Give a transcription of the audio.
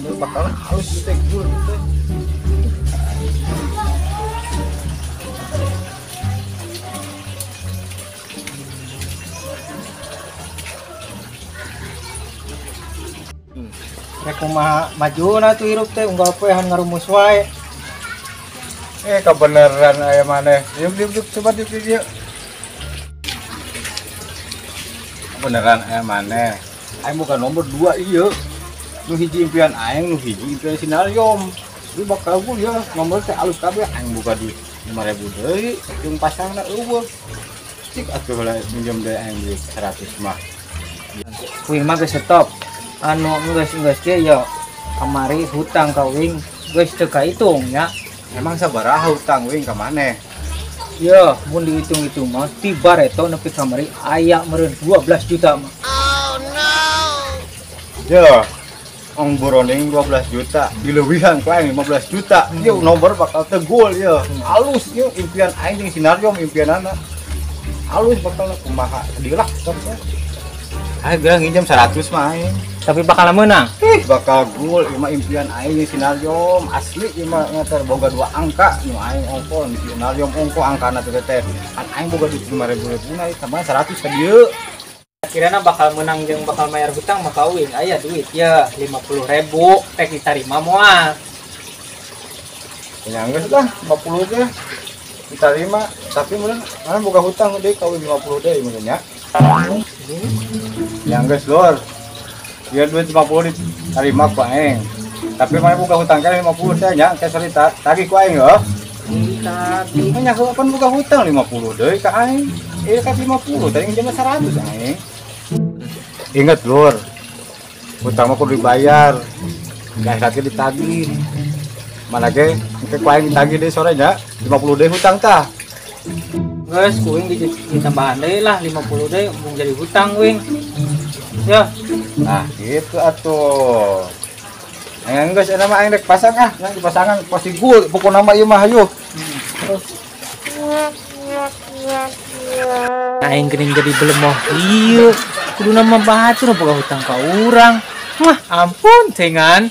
nomor bakal halus gitu gul gitu. Rek kumaha majuna tuh hirup teh unggal poehan ngarumus wae. Kebeneran aya maneh. Yuk coba yuk. Beneran aya maneh. Aing bukan nomor 2 ieu. Nu hiji impian aing, nu hiji impian sinarium. Ieu bakal gul ya nomor teh alus kabeh aing buka di 5.000 deui jeung pasangna eueuh. Cik atuh heula minjem deui aing duit 100 mah. Wing mah geus stop. Anu geus ge ya kamari hutang ka wing geus teu kahitung nya. Emang sabaraha hutang wing ka maneh? Ya, mun dihitung-hitung mah tiba reto nepi kamari aya meureun 12 juta mah. Oh no. Ya, ong boroning 12 juta, dileuwihan ku aing 15 juta. Ieu nomor bakal tegul ya. Halus ieu impian aing jeung sinarium impianana. Halus bakal kumaha dilak terus. Aing bilang nginjem 100 mah aing. Tapi bakal menang. Bakal gul ieu mah impian aing jeung sinarium asli ieu mah ngater boga 2 angka nu aing ongko sinarium ongko angkana teh teh. Kan aing boga duit 5.000 na tambah 100 ka dieu. Kirana bakal menang jeung bakal mayar hutang mah kawin aya duit ya 50.000 teh ditarima moal. Ya geus lah 50 teh diterima tapi mun mana boga hutang deui kawin 50 deui mun nya. Ya geus lor. Dia duit 50 diterima ku aing. Tapi mana boga hutang kan 50 teh nya teh cerita tagih ku aing heuh. Tadi nya kan boga hutang 50 deui ka aing. Ieu ka 50 tadi nginjem 100 aing. Ingat lur, hutang mah kudu dibayar, gak sakit ditagih. Mana ge, engke ku aing ditagih deui sore nya, 50 deui hutang tah. Geus kuing ditambahan deui lah 50 deui mung jadi hutang wing. Ya. Nah, gitu atuh. Yang geus eta mah aing rek pasang yang dipasangan pasti gul pokona mah ieu mah hayu. Aing geuning jadi belemoh ieu. Kudu nama batur boga hutang ka urang. Mah ampun cengan.